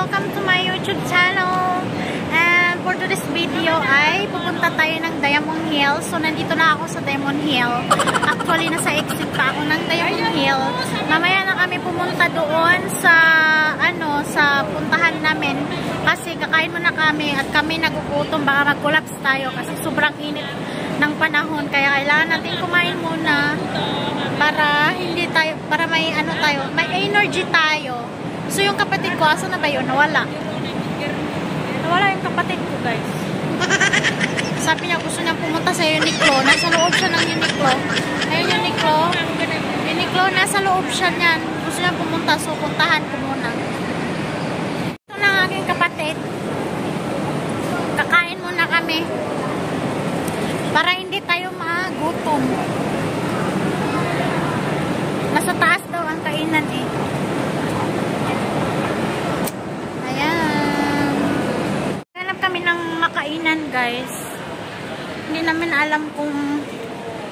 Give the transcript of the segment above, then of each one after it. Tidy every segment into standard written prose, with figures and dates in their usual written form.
welcome to my YouTube channel. And for today's video ay pupunta tayo ng Diamond Hill. So nandito na ako sa Diamond Hill. Actually nasa exit pa ako ng Diamond Hill. Mamaya na kami pumunta doon sa sa puntahan namin kasi kakain muna kami at kami nagugutom, baka mag-collapse tayo kasi sobrang init ng panahon, kaya kailangan natin kumain muna para hindi tayo, para may may energy tayo. So yung kapatid ko, asa na ba yun? Nawala yung kapatid ko, guys. Sabi niya gusto niya pumunta sa Uniqlo, nasa loob siya ng Uniqlo. Ayun Uniqlo, nasa loob siya niyan. Gusto niya pumunta, so puntahan ko muna. Ito na ang aking kapatid. Kakain muna kami para hindi tayo magutom. Nasa taas daw ang kainan eh. Ayan. Hanap kami ng makainan, guys. Hindi namin alam kung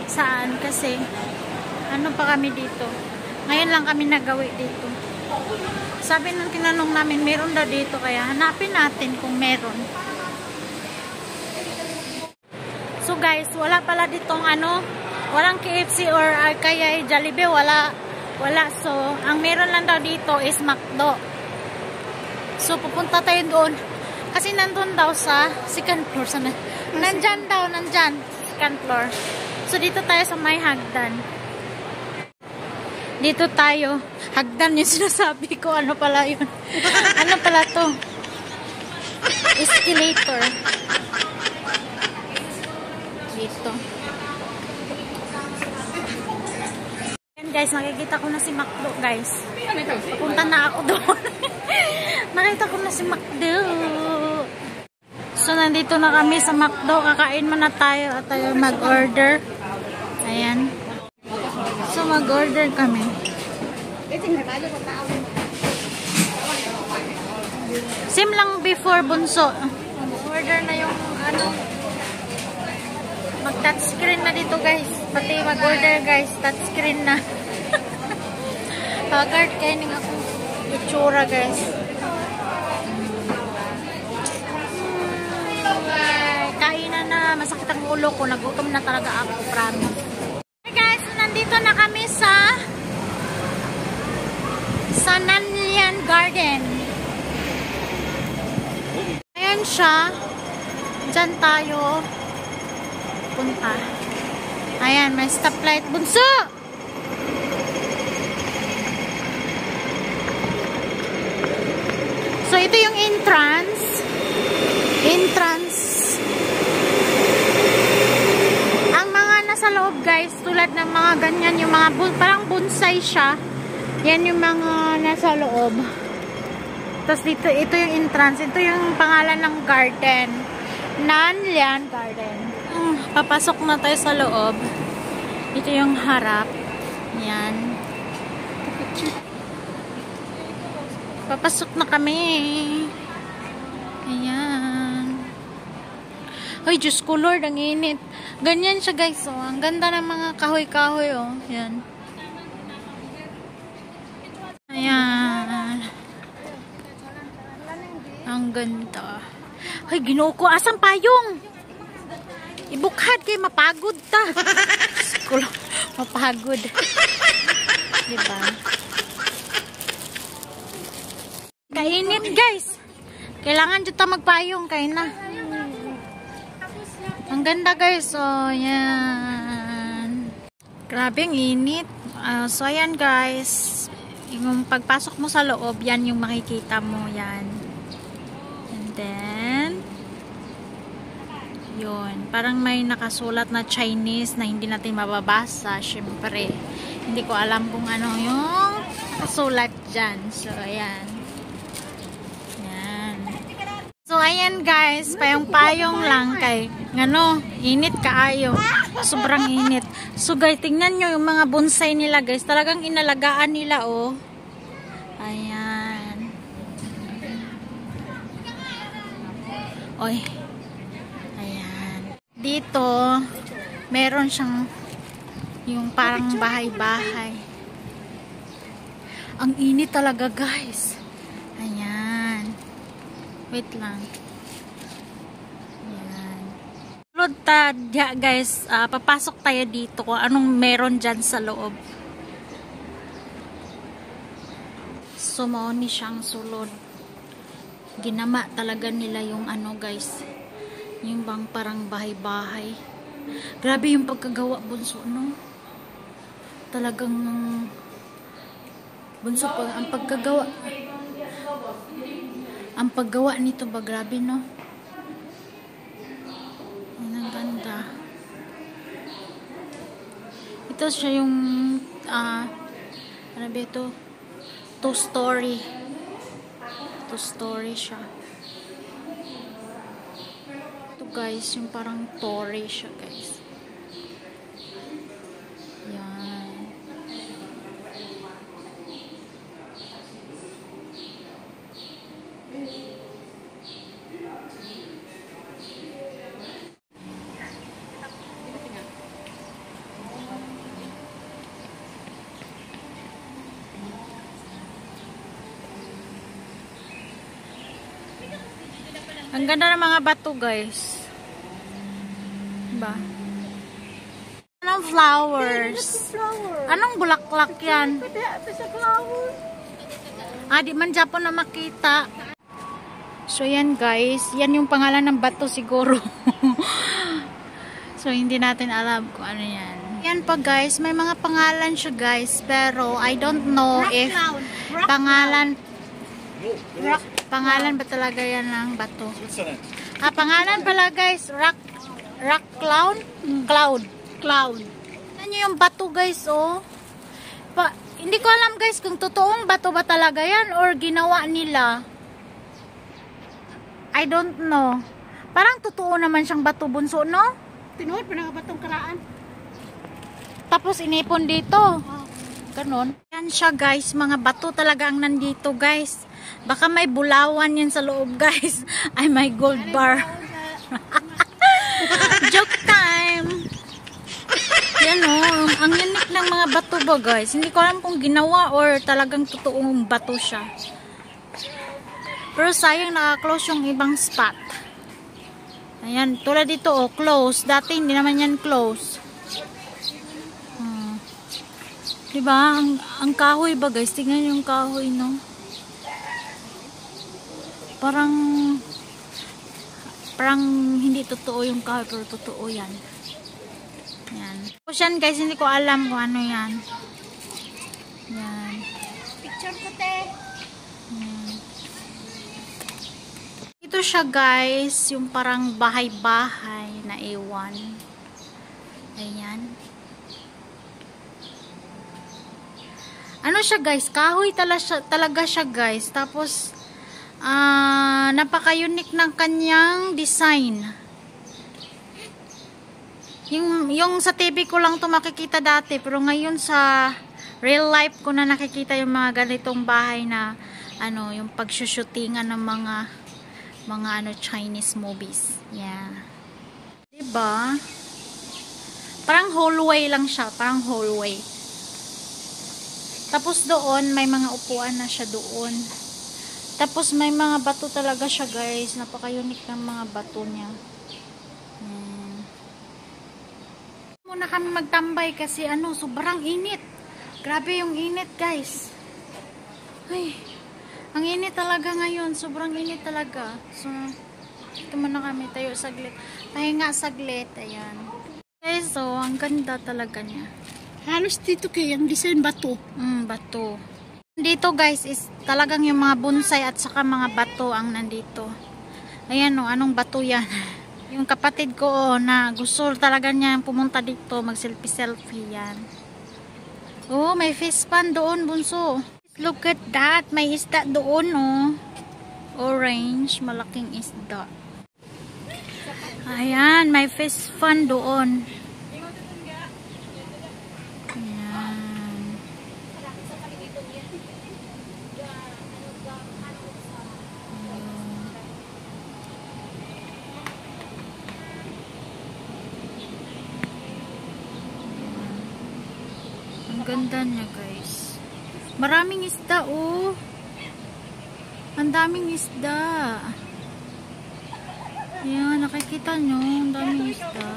saan kasi ano pa kami dito. Ngayon lang kami nagawi dito. Sabi nung tinanong namin, meron daw dito, kaya hanapin natin kung meron. So guys, wala pala ditong walang KFC or kaya Jollibee, wala. So, ang meron lang daw dito is McDo. So, pupunta tayo doon. Kasi nandun daw sa second floor. Nandyan, second floor. So, dito tayo sa may hagdan. Dito tayo. Hagdan yung sinasabi ko. Ano pala yun? Ano pala to? Escalator. Dito. Ayan guys, nakikita ko na si McDo, guys. Papunta na ako doon. Nakita ko na si McDo. So, nandito na kami sa McDo. Kakain muna tayo at tayo mag-order. Ayan. So, mag-order kami. Same lang before, bunso. Order na yung mag-touchscreen na dito, guys. Pati mag-order, guys. Touchscreen na. Pagard kayo ng akong itsura, guys. Kainan na. Masakit ang ulo ko. Nagutom na talaga ako, promise. Hey, guys. Nandito na kami sa Nanyang Garden. Ayan siya. Diyan tayo punta. Ayan, may stoplight. Bunso! So, ito yung entrance. Ang mga nasa loob, guys, tulad ng mga ganyan, yung mga parang bonsai siya. Yan yung mga nasa loob. Tapos dito, ito yung entrance. Ito yung pangalan ng garden. Nanyang Garden. Papasok na tayo sa loob. Ito yung harap. Yan. Papasok na kami. Ayan. Ay, Diyos ko Lord, ang init. Ganyan siya, guys. Oh. Ang ganda ng mga kahoy-kahoy. Oh. Yan. Ayan. Ang ganda. Ay, Ginoo ko. Asang payong? Ibukhad kay mapagod ta. Mapagod. Diba? Kainit, guys. Kailangan dito magpayong. Kaya na. Ang ganda, guys. So, yan. Grabe, ang init. So, ayan, guys. Yung pagpasok mo sa loob, yan yung makikita mo. Yan. And then, yun. Parang may nakasulat na Chinese na hindi natin mababasa. Syempre, hindi ko alam kung ano yung nakasulat dyan. So, ayan. Yan. So, ayan guys. Payong-payong lang kay init kaayo. Sobrang init. So, guys, tingnan nyo yung mga bonsai nila, guys. Talagang inalagaan nila, oh. Ayan. Oy. Dito, meron siyang yung parang bahay-bahay. Ang init talaga, guys. Ayan. Wait lang. Yan. Lord ta, guys, papasok tayo dito kung anong meron dyan sa loob. Sumaoni siyang sulod. Ginama talaga nila yung ano, guys. Yung bang parang bahay-bahay. Grabe yung pagkagawa, bunso, no? Talagang bunso pa ang paggawa nito ba, grabe, no? Yan, ang ganda. Ito siya yung ano ba ito? Two-story siya. Ito, guys, yung parang story siya, guys. Yan. Ang ganda ng mga bato, guys. Diba? Anong flowers? Anong bulaklak yan? Di man Japon na makita. So, yan, guys. Yan yung pangalan ng bato siguro. So, hindi natin alam kung ano yan. Yan pa, guys. May mga pangalan siya, guys. Pero, I don't know if pangalan... Pangalan ba talaga yan ng bato? Pangalan pala, guys. Rock cloud? Cloud. Ano yung bato, guys, oh? Hindi ko alam, guys, kung totoong bato ba talaga yan or ginawa nila. I don't know. Parang totoo naman siyang bato, bunso, no? Tinuod pa na batong karaan. Tapos inipon dito. Ganon. Yan siya, guys. Mga bato talaga ang nandito, guys. Baka may bulawan yan sa loob, guys. Ay, may gold bar. Joke time. Yan, oh. Ang unique ng mga bato ba, guys. Hindi ko alam kung ginawa or talagang totoong bato siya. Pero sayang naka-close yung ibang spot. Ayan, tulad dito, oh, close. Dati hindi naman yan close. Diba? Ang kahoy ba, guys? Tingnan yung kahoy, no? Parang hindi totoo yung kahoy, pero totoo yan. Yan. Tapos yan, guys, hindi ko alam kung ano yan. Yan. Picture ko, te. Yan. Ito siya, guys, yung parang bahay-bahay na ewan. Ayan. Ano siya, guys? Kahoy talaga siya, guys. Tapos, napaka-unique ng kanyang design. Yung sa TV ko lang to makikita dati, pero ngayon sa real life ko na nakikita yung mga ganitong bahay na ano, yung pagsushootingan ng mga Chinese movies. Yeah. Diba? Parang hallway lang siya, parang hallway. Tapos doon, may mga upuan na siya doon. Tapos may mga bato talaga siya, guys. Napaka-unique ng mga bato niya. Muna kami magtambay kasi ano, sobrang init. Grabe yung init, guys. Ay, ang init talaga ngayon. Sobrang init talaga. So, ito muna kami tayo saglit. Pahinga saglit. Ayan. Guys, so, ang ganda talaga niya. Halos dito kay ang design bato. Bato. Dito, guys, is talagang yung mga bonsai at saka mga bato ang nandito. Ayan, o, anong bato yan? Yung kapatid ko, na gusto talaga niya pumunta dito, mag-selfie-selfie yan. Oh, may fish pan doon, bunso. Look at that. May isda doon, oh. Orange, malaking isda. Ayan, may fish pan doon. Ganda niya, guys. Maraming isda, oh. Ang daming isda. Ayan, nakikita nyo. Ang daming isda.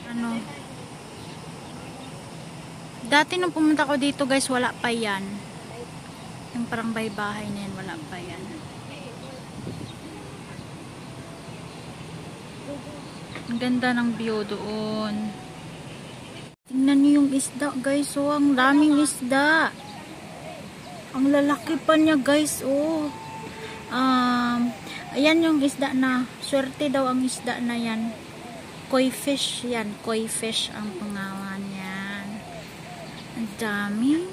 Ano? Dati nung pumunta ko dito guys, wala pa yan. Yung parang bahay na yan, wala pa yan. Ang ganda ng view doon. Tingnan niyo yung isda guys, oh, ang daming isda. Ang lalaki pa niya guys, oh. Ayan yung isda na, swerte daw ang isda na yan. Koi fish yan, koi fish ang pangalan yan. Ang dami.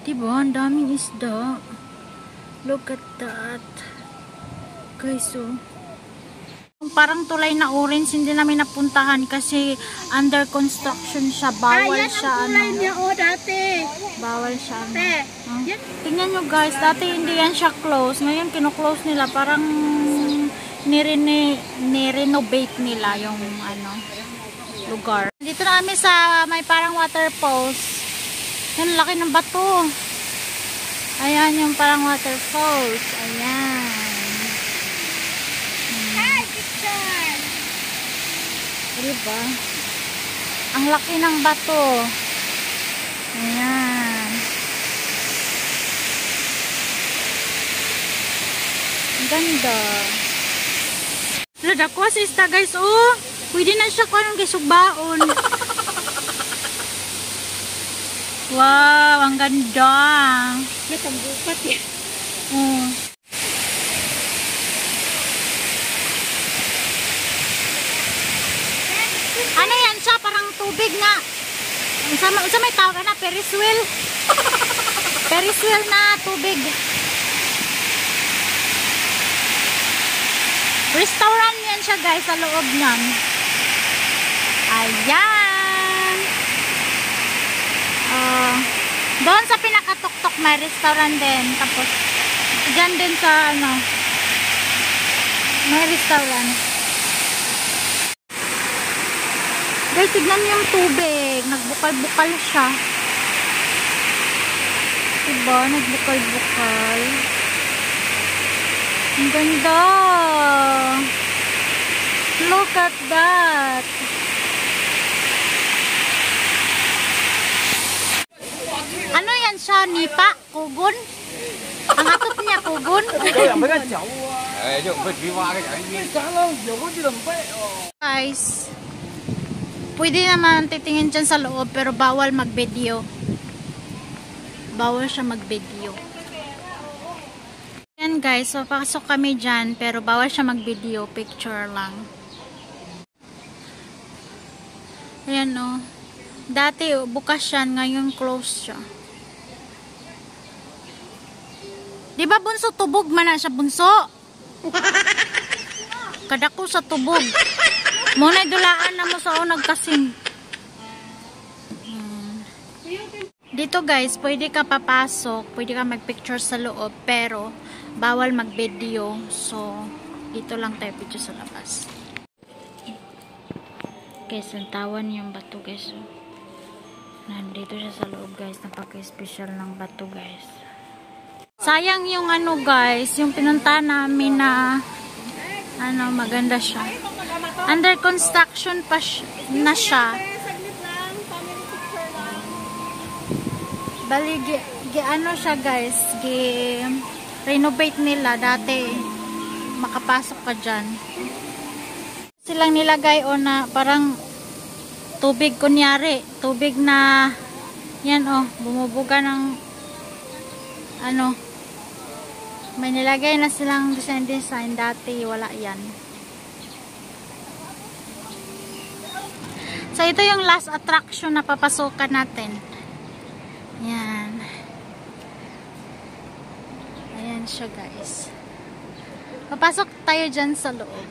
Diba, ang daming isda. Look at that. Guys, oh. Parang tulay na orange, hindi namin napuntahan kasi under construction siya. Bawal siya, ano. Niya, oh, dati. Bawal siya, ano. Yan. Tingnan nyo guys, dati hindi yan siya close. Ngayon, kino-close nila. Parang ni-renovate nila yung, ano, lugar. Dito na kami sa may parang water falls. Yan, laki ng bato. Ayan yung parang water falls. Ayan. Diba? Ang laki ng bato. Ayan. Ang ganda. Lada ko asista guys. Oh, pwede na siya kung anong gisugbaon. Wow, ang ganda. Natambukat yan. Oh. Ano yan siya? Parang tubig nga. Sa may tawag na, Ferris wheel. Ferris wheel na tubig. Restaurant yan siya guys, sa loob niyan. Ayan. Doon sa pinakatuktok may restaurant din. Tapos, dyan din sa ano, may restaurant. Guys, tignan niyo yung tubig. Nagbukal-bukal siya. Diba? Nagbukal-bukal. Ang ganda. Look at that. Ano yan siya? Nipa? Kugon? Ang atop niya, kugon? Guys, pwede naman titingin dyan sa loob pero bawal mag-video. Bawal siya mag-video. Yan guys, so pasok kami dyan pero bawal siya mag-video. Picture lang. Ayan o. Dati bukas yan, ngayon close siya. Diba bunso, tubog man na siya bunso? Kadako sa tubog. Muna dulaan na mo sa unag kasing. Dito guys, pwede ka papasok, pwede ka magpicture sa loob, pero bawal mag-video. So, dito lang tayo picture sa labas. Guys, ang tawan yung bato guys. Nandito siya sa loob guys, napaka-special ng bato guys. Sayang yung ano guys, yung pinunta namin na ano, maganda siya. Under construction pa na siya. Bali, ano siya guys, renovate nila. Dati, makapasok ka dyan. Silang nilagay o na parang tubig kunyari. Tubig na, yan o, bumubuga ng, ano, may nilagay na silang design. Dati, wala yan. So, ito yung last attraction na papasokan natin. Yan. Ayan siya, guys. Papasok tayo dyan sa loob.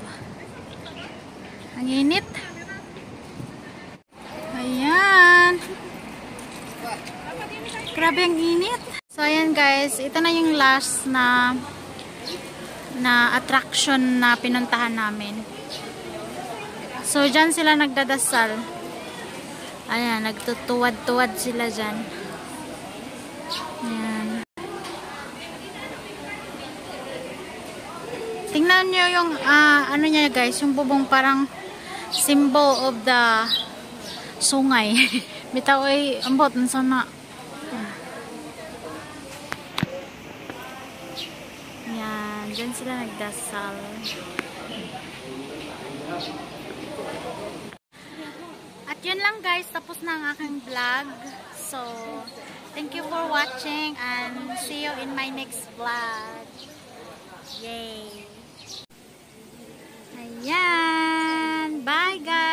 Ang init. Ayan. Grabe ang init. So, ayan, guys. Ito na yung last na attraction na pinuntahan namin. So, dyan sila nagdadasal. Ayan, nagtutuwad-tuwad sila dyan. Yan. Tingnan nyo yung, ano niya guys, yung bubong parang symbol of the sungay. Bitaw ay ambot, nasana. Yan, dyan sila nagdasal. At yun lang guys, tapos na ang aking vlog. So, thank you for watching and see you in my next vlog. Yay! Ayan! Bye guys!